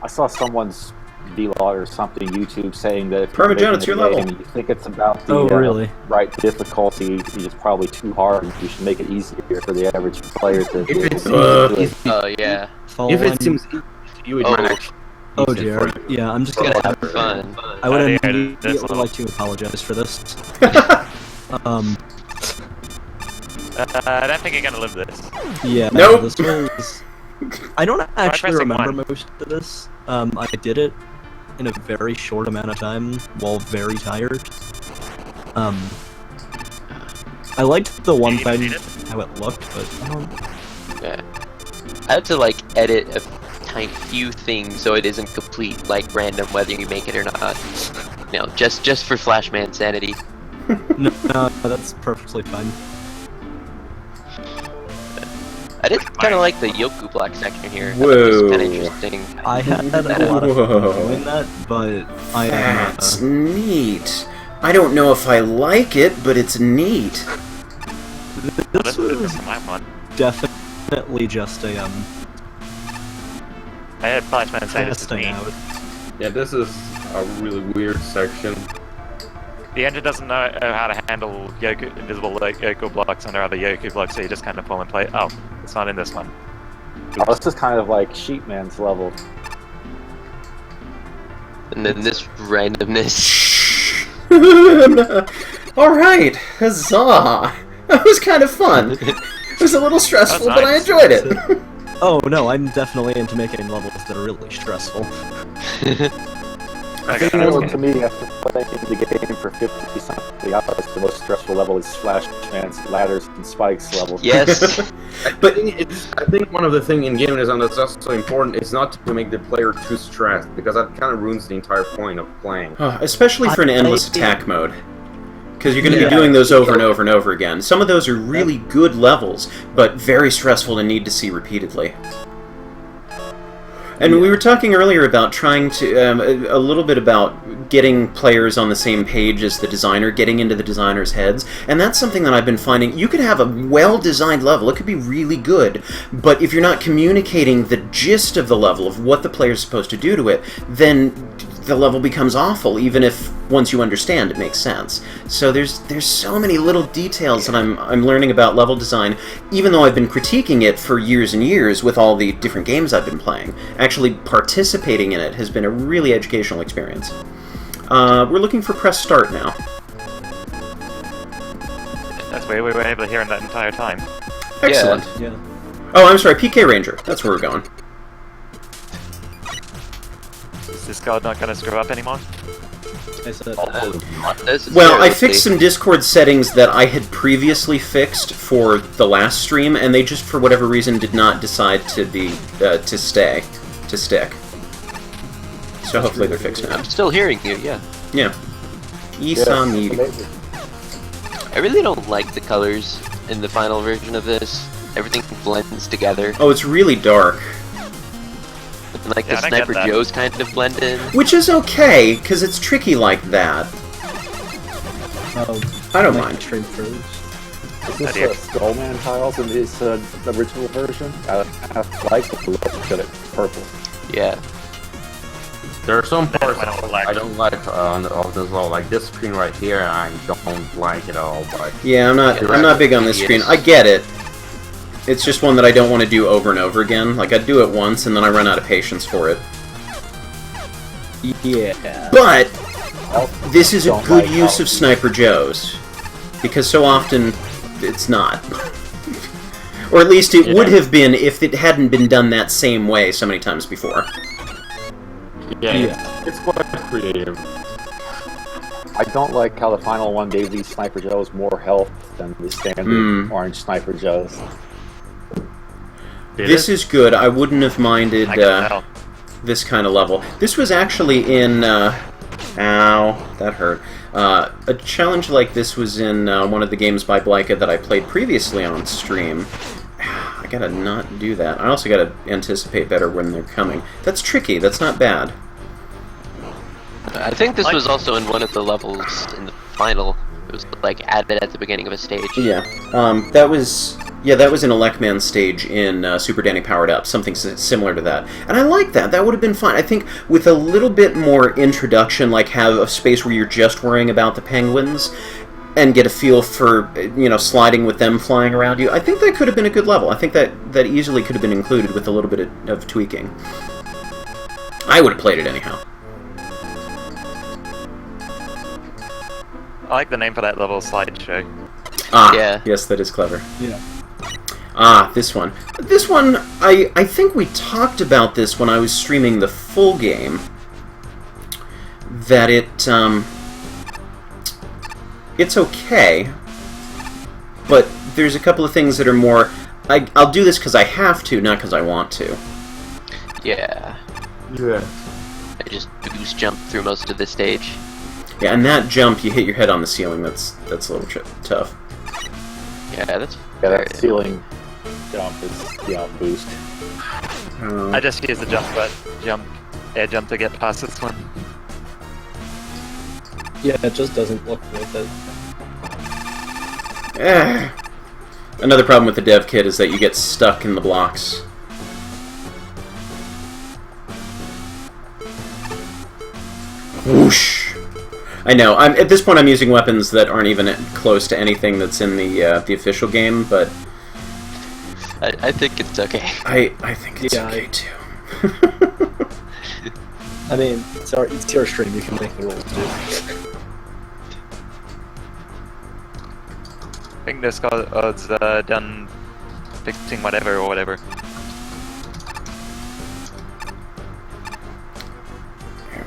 I saw someone's vlog or something, YouTube, saying that if you're ParmaJon, making it's a your level. game, you think it's about the Oh, really? right difficulty, it's probably too hard. You should make it easier for the average player to If it's do it. easy, Oh, yeah. Follow if it line- seems easy to you, it Oh. might actually. Oh be easy dear. for you. Yeah, I'm just It's gonna. gonna have fun. I would Oh, dear, immediately this level. like to apologize for this. I don't think you're gonna live this. Yeah. Nope. This was. I don't actually pressing remember one. most of this. I did it in a very short amount of time while very tired. I liked the one You thing, seen it? how it looked, but I don't. Yeah. I had to, like, edit a tiny few things so it isn't complete, like, random whether you make it or not. You know, just for Flashman sanity. No, that's perfectly fine. I did kind of like the Yoku block section here. I thought Whoa. it was kind of interesting. I had a lot of Whoa. fun doing that, but I am. That's neat. I don't know if I like it, but it's neat. This This is was my one. definitely just a I had Flashman say this is testing me. out. Yeah, this is a really weird section. The engine doesn't know how to handle invisible Yoku blocks under other Yoku blocks, so you just kind of fall and play. Oh, it's not in this one. Oh, this is kind of like Sheepman's level. And then this randomness. Alright, huzzah! That was kind of fun. It was a little stressful, but I enjoyed it. Oh no, I'm definitely into making levels that are really stressful. I think to me, after playing the game for 50-something hours, the most stressful level is Splash Man's ladders and spikes level. Yes. But I think one of the things in game design that's also important is not to make the player too stressed, because that kind of ruins the entire point of playing. Especially for an endless attack mode. Because you're going to be doing those over and over and over again. Some of those are really good levels, but very stressful to need to see repeatedly. And we were talking earlier about trying to, a little bit about getting players on the same page as the designer, getting into the designer's heads, and that's something that I've been finding. You could have a well-designed level, it could be really good, but if you're not communicating the gist of the level, of what the player's supposed to do to it, then the level becomes awful, even if once you understand it makes sense. So there's so many little details that I'm learning about level design, even though I've been critiquing it for years and years with all the different games I've been playing. Actually participating in it has been a really educational experience. We're looking for PressStart now. That's where we were able to hear him that entire time. Excellent. Yeah. Oh, I'm sorry, PK Ranger. That's where we're going. Is this code not going to screw up anymore? I said, Well, I fixed some Discord settings that I had previously fixed for the last stream, and they just, for whatever reason, did not decide to be to stick. So hopefully they're fixed now. I'm still hearing you, yeah. Yeah. Yes, I really don't like the colors in the final version of this. Everything blends together. Oh, it's really dark. And like Yeah, the I get Sniper that. Joes kind of blend in. Which is okay, because it's tricky like that. I don't mind. Stream froze. Is this Skullman tiles in this original version? I like the look of it, purple. Yeah. There are some parts I don't like. I don't like of this level, like this screen right here. I don't like it all, but Yeah, I'm not big on this screen. I get it. It's just one that I don't want to do over and over again. Like, I'd do it once, and then I run out of patience for it. Yeah. But Well, this is a don't good like use how- of Sniper Joes. Because so often, it's not. Or at least it would have been if it hadn't been done that same way so many times before. yeah, it's quite creative. I don't like how the final one gave these Sniper Joes more health than the standard orange Sniper Joes. This is good. I wouldn't have minded I can tell. this kind of level. This was actually in... ow, that hurt. A challenge like this was in one of the games by Blika that I played previously on stream. I gotta not do that. I also gotta anticipate better when they're coming. That's tricky. That's not bad. I think this was also in one of the levels in the final. It was like added at the beginning of a stage. Yeah, that was in a Lekman stage in Super Danny Powered Up, something similar to that. And I like that. That would have been fun. I think with a little bit more introduction, like have a space where you're just worrying about the penguins and get a feel for, sliding with them flying around you, I think that could have been a good level. I think that easily could have been included with a little bit of tweaking. I would have played it anyhow. I like the name for that little slideshow. Ah, Yeah. yes, that is clever. Yeah. Ah, this one. This one, I think we talked about this when I was streaming the full game. That it's okay, but there's a couple of things that are more... I'll do this because I have to, not because I want to. Yeah. Yeah. I just boost jump through most of the stage. Yeah, and that jump, you hit your head on the ceiling, that's a little tough. Yeah, that's Yeah, very that ceiling jump is boost. I just use the air jump to get past this one. Yeah, it just doesn't look worth it. Another problem with the dev kit is that you get stuck in the blocks. Whoosh! I know. At this point, I'm using weapons that aren't even close to anything that's in the official game, but I think it's okay. I think it's Yeah, okay too. I mean, it's your stream, you can make the rules, dude. I think Discord's done fixing whatever or whatever.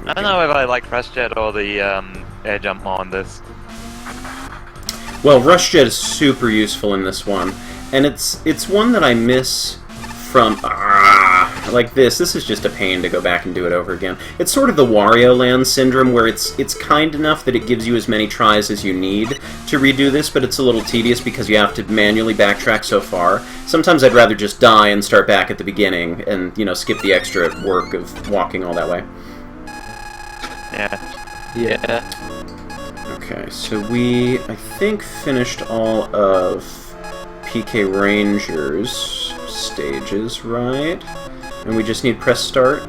I don't know if I like PressStart or the air jump more on this. Well, RushJet is super useful in this one, and it's one that I miss from like this. This is just a pain to go back and do it over again. It's sort of the Wario Land syndrome, where it's kind enough that it gives you as many tries as you need to redo this, but it's a little tedious because you have to manually backtrack so far. Sometimes I'd rather just die and start back at the beginning and, you know, skip the extra work of walking all that way. Yeah. Okay, so we, I think, finished all of PK Ranger's stages, right? And we just need PressStart.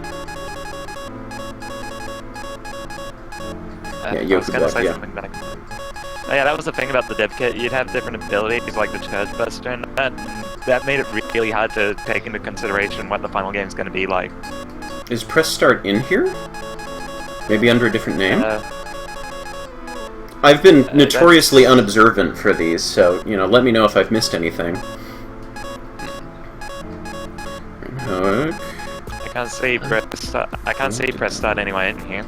Yeah, I was gonna say something back. Oh yeah, that was the thing about the dev kit. You'd have different abilities like the Charge Buster, and that made it really hard to take into consideration what the final game's going to be like. Is PressStart in here? Maybe under a different name? I've been notoriously unobservant for these, so, you know, let me know if I've missed anything. I can't see PressStart anywhere in here.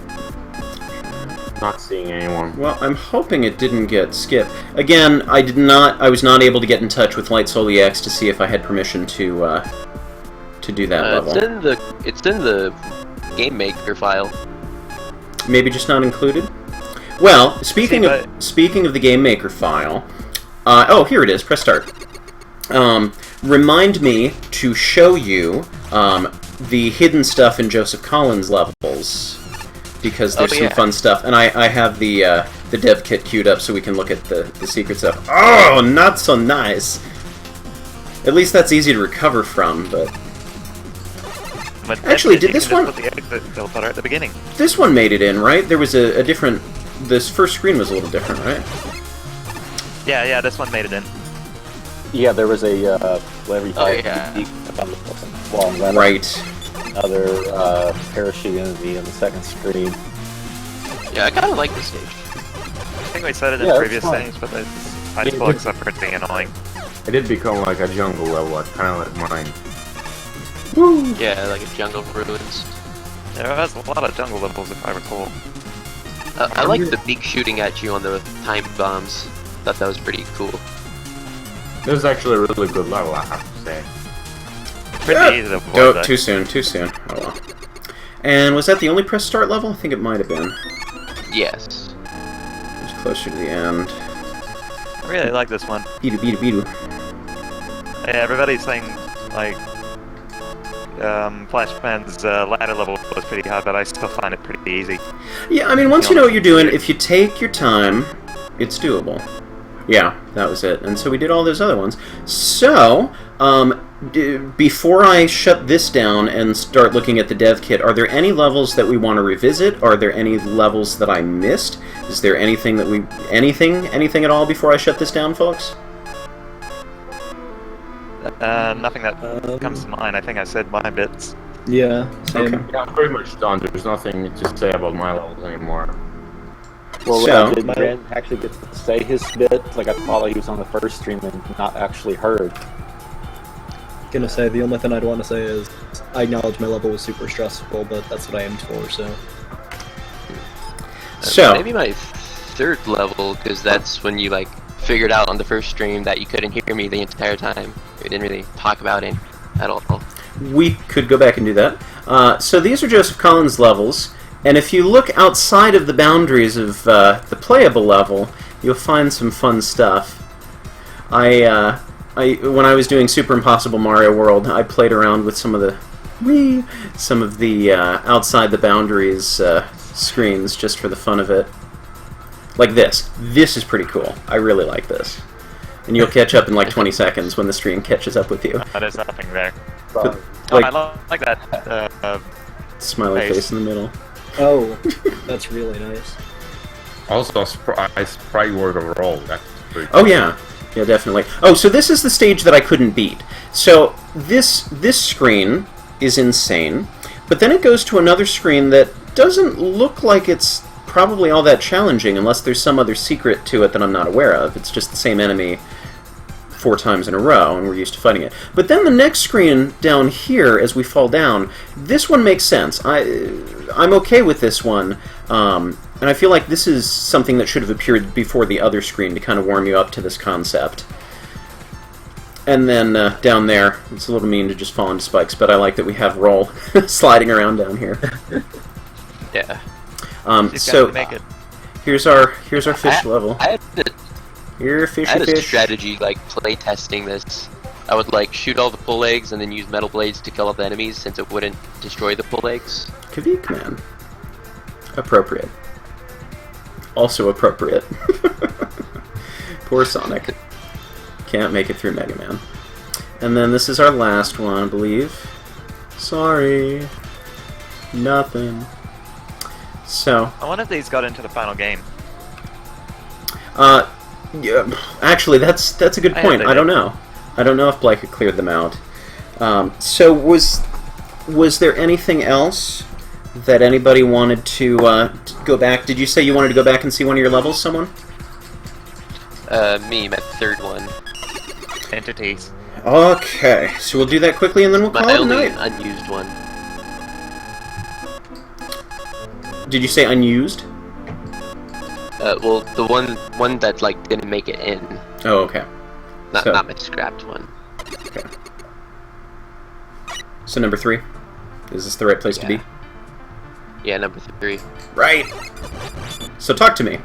Not seeing anyone. Well, I'm hoping it didn't get skipped. Again, I was not able to get in touch with Light Soul EX to see if I had permission to do that level. It's in the Game Maker file. Maybe just not included? Well, speaking of the Game Maker file, oh, here it is, PressStart. Remind me to show you the hidden stuff in Joseph Collins levels, because there's some fun stuff, and I have the dev kit queued up so we can look at the secret stuff. Oh, not so nice! At least that's easy to recover from, but... Actually, did this one... Put the exit filter at the beginning. This one made it in, right? There was a different... This first screen was a little different, right? Yeah, this one made it in. Yeah, there was a whatever you call it, right. Another parachute enemy in the second screen. Yeah, I kind of like this stage. I think we said it in previous things, but the icebox are pretty annoying. It did become like a jungle level, kind of like mine. Woo! Yeah, like a jungle ruins. There was a lot of jungle levels, if I recall. I like the beak shooting at you on the time bombs. Thought that was pretty cool. It was actually a really good level, I have to say. Pretty easy to avoid, Go too soon. Oh well. And was that the only PressStart level? I think it might have been. Yes. It was closer to the end. I really like this one. Beedoo. Yeah, everybody's saying, like, Flashman's ladder level was pretty hard, but I still find it pretty easy. Yeah, I mean, once you know what you're doing, if you take your time, it's doable. Yeah, that was it. And so we did all those other ones. So, before I shut this down and start looking at the dev kit, are there any levels that we want to revisit? Are there any levels that I missed? Is there anything that anything at all before I shut this down, folks? Nothing that comes to mind. I think I said my bits. Yeah, same. Okay. Yeah, I'm pretty much done. There's nothing to say about my levels anymore. Well, So- did Brand actually get to say his bit? Like, I thought he was on the first stream and not actually heard. Gonna say, the only thing I'd want to say is, I acknowledge my level was super stressful, but that's what I aimed for, so... So, maybe my third level, because that's when you like figured out on the first stream that you couldn't hear me the entire time. We didn't really talk about it at all. we could go back and do that. So these are Joseph Collins levels, and if you look outside of the boundaries of the playable level, you'll find some fun stuff. When I was doing Super Impossible Mario World, I played around with some of the outside the boundaries screens just for the fun of it. Like this. This is pretty cool. I really like this. And you'll catch up in like 20 seconds when the stream catches up with you. There's nothing there. Like, I like that. smiley face in the middle. Oh, that's really nice. Also, sprite word overall. That's pretty Oh yeah, yeah, definitely. Oh, so this is the stage that I couldn't beat. So this screen is insane, but then it goes to another screen that doesn't look like it's probably all that challenging, unless there's some other secret to it that I'm not aware of. It's just the same enemy 4 times in a row, and we're used to fighting it. But then the next screen down here, as we fall down, this one makes sense. I'm okay with this one, and I feel like this is something that should have appeared before the other screen to kind of warm you up to this concept. And then down there, it's a little mean to just fall into spikes, but I like that we have Roll sliding around down here. Yeah. So here's our fish level. Here, fishy I had a fish. strategy, like, play testing this. I would, like, shoot all the pull eggs and then use metal blades to kill all the enemies since it wouldn't destroy the pull eggs. Kavik, man. Appropriate. Also appropriate. Poor Sonic. Can't make it through Mega Man. And then this is our last one, I believe. Sorry. Nothing. So. I wonder if these got into the final game. Yeah, actually, that's a good point. I don't know. I don't know if Blake had cleared them out. So was there anything else that anybody wanted to go back? Did you say you wanted to go back and see one of your levels, someone? Me, my third one. Entities. Okay, so we'll do that quickly and then we'll call it a night. My only unused one. Did you say unused? Well, the one that, like, didn't make it in. Oh, okay. Not my scrapped one. Okay. So number 3? Is this the right place to be? Yeah, number 3. Right! So talk to me.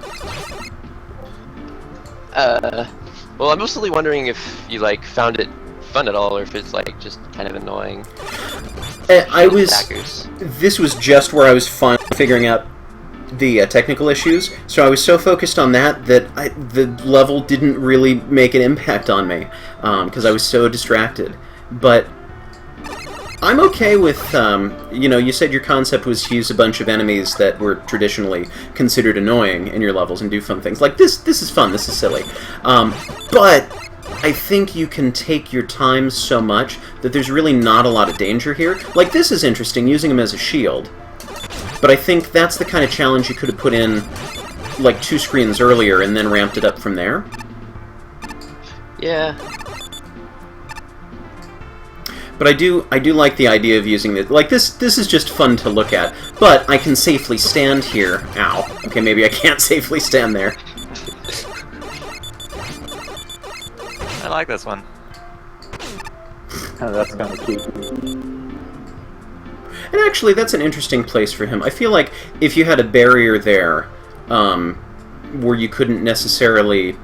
Well, I'm mostly wondering if you, like, found it fun at all, or if it's, like, just kind of annoying. This was just where I was figuring out the technical issues, so I was so focused on that the level didn't really make an impact on me, because I was so distracted. But I'm okay with, you know, you said your concept was to use a bunch of enemies that were traditionally considered annoying in your levels and do fun things. Like, this is fun, this is silly. But I think you can take your time so much that there's really not a lot of danger here. Like, this is interesting, using him as a shield. But I think that's the kind of challenge you could have put in, like, 2 screens earlier and then ramped it up from there. Yeah. But I do like the idea of using it. Like, this is just fun to look at. But I can safely stand here. Ow. Okay, maybe I can't safely stand there. I like this one. Oh, that's kind of cute. And actually, that's an interesting place for him. I feel like if you had a barrier there, where you couldn't necessarily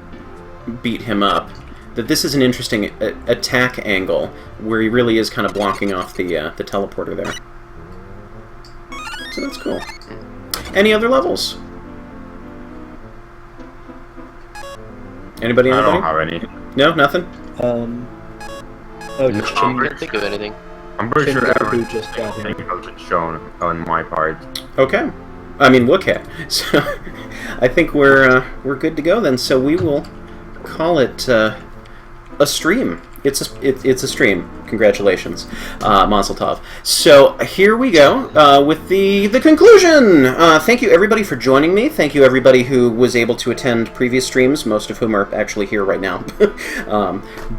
beat him up, that this is an interesting attack angle, where he really is kind of blocking off the teleporter there. So that's cool. Any other levels? Anybody? I don't have any. No, nothing? I didn't think of anything. I'm pretty sure Chingoku everything just got here. has been shown on my part. Okay. I mean, okay. So I think we're good to go then. So we will call it a stream. It's a stream. Congratulations, Mazel Tov. So here we go with the conclusion. Thank you everybody for joining me. Thank you everybody who was able to attend previous streams, most of whom are actually here right now.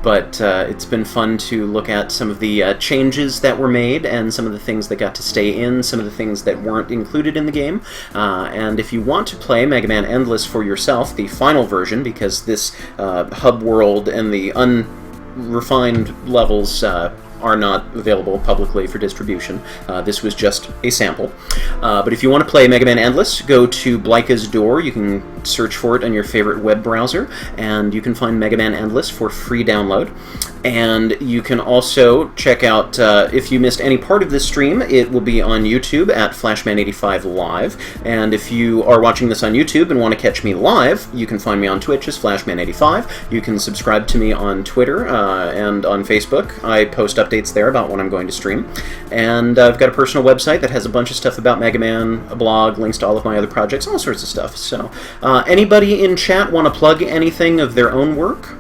But it's been fun to look at some of the changes that were made and some of the things that got to stay in, some of the things that weren't included in the game. And if you want to play Mega Man Endless for yourself, the final version, because this hub world and the unrefined levels are not available publicly for distribution. This was just a sample. But if you want to play Mega Man Endless, go to Blika's Door. You can search for it on your favorite web browser, and you can find Mega Man Endless for free download. And you can also check out, if you missed any part of this stream, it will be on YouTube at Flashman85 Live. And if you are watching this on YouTube and want to catch me live, you can find me on Twitch as Flashman85. You can subscribe to me on Twitter and on Facebook. I post updates there about when I'm going to stream. And I've got a personal website that has a bunch of stuff about Mega Man, a blog, links to all of my other projects, all sorts of stuff. So, anybody in chat want to plug anything of their own work?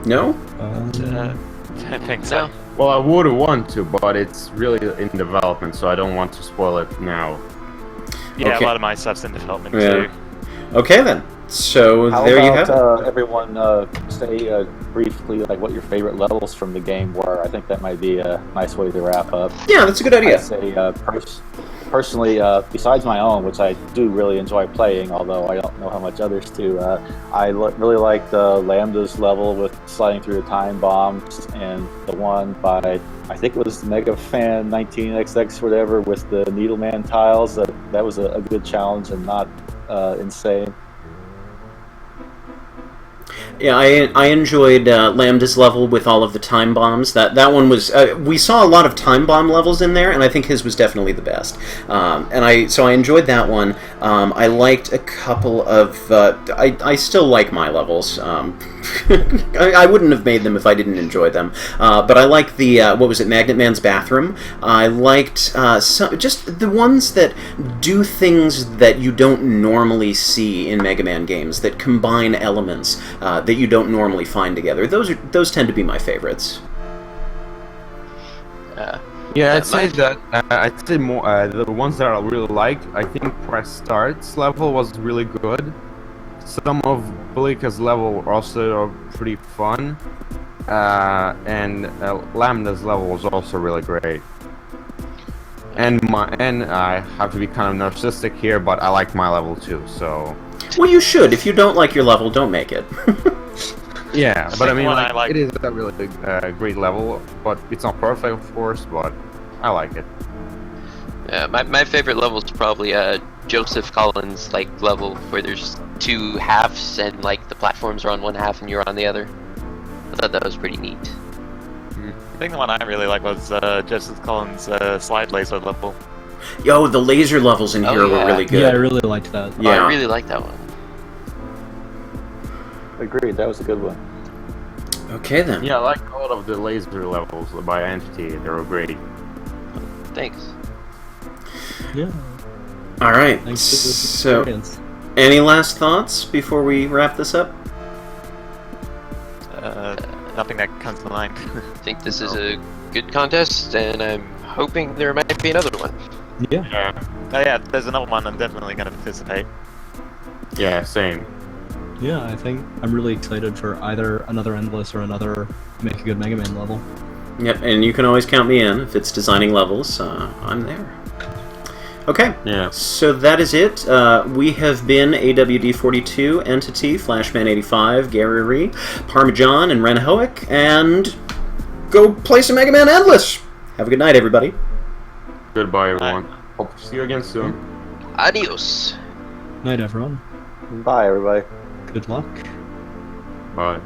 No? I think so. Well, I would want to, but it's really in development, so I don't want to spoil it now. Yeah, Okay. a lot of my stuff's in development Yeah. too. Okay then. So How there you have about it. everyone say briefly like what your favorite levels from the game were? I think that might be a nice way to wrap up. Yeah, that's a good idea. I'd say personally, besides my own, which I do really enjoy playing, although I don't know how much others do, I really like the Lambda's level with sliding through the time bombs, and the one by, I think it was Mega Fan 19XX or whatever, with the Needleman tiles. That was a good challenge and not insane. Yeah, I enjoyed Lambda's level with all of the time bombs. That one was we saw a lot of time bomb levels in there, and I think his was definitely the best. So I enjoyed that one. I liked a couple of. I still like my levels. I wouldn't have made them if I didn't enjoy them. But I liked the what was it, Magnet Man's bathroom. I liked just the ones that do things that you don't normally see in Mega Man games, that combine elements that you don't normally find together. Those tend to be my favorites. Yeah, I'd say that I'd say more the ones that I really liked. I think PressStart's level was really good. Some of Belika's level also are pretty fun, and Lambda's level was also really great. And I have to be kind of narcissistic here, but I like my level too. So. Well, you should. If you don't like your level, don't make it. Yeah, but I mean, One I like, like- it is a really great level, but it's not perfect, of course, but I like it. Yeah, my favorite level is probably Joseph Collins' level where there's two halves and the platforms are on one half and you're on the other. I thought that was pretty neat. I think the one I really like was Joseph Collins' slide laser level. Yo, the laser levels in Oh, here were yeah. really good. Yeah, I really liked that. Oh, Yeah. I really like that one. Agreed, that was a good one. Okay then. Yeah, I like all of the laser levels by Entity. They were great. Thanks. Yeah, All right. thanks to this So, experience. any last thoughts before we wrap this up? Nothing that comes to mind. I think this is a good contest, and I'm hoping there might be another one. Yeah. Oh yeah, there's another one I'm definitely going to participate. Yeah, same. Yeah, I think I'm really excited for either another Endless or another Make a Good Mega Man level. Yep, and you can always count me in if it's designing levels. I'm there. Okay. Yeah. So that is it. We have been AWD42, Entity, Flashman85, Gary Ree, ParmaJon, and Ren Hoek, and go play some Mega Man Endless! Have a good night, everybody. Goodbye, everyone. Hope to see you again soon. Adios. Night, everyone. Bye, everybody. Good luck. Bye.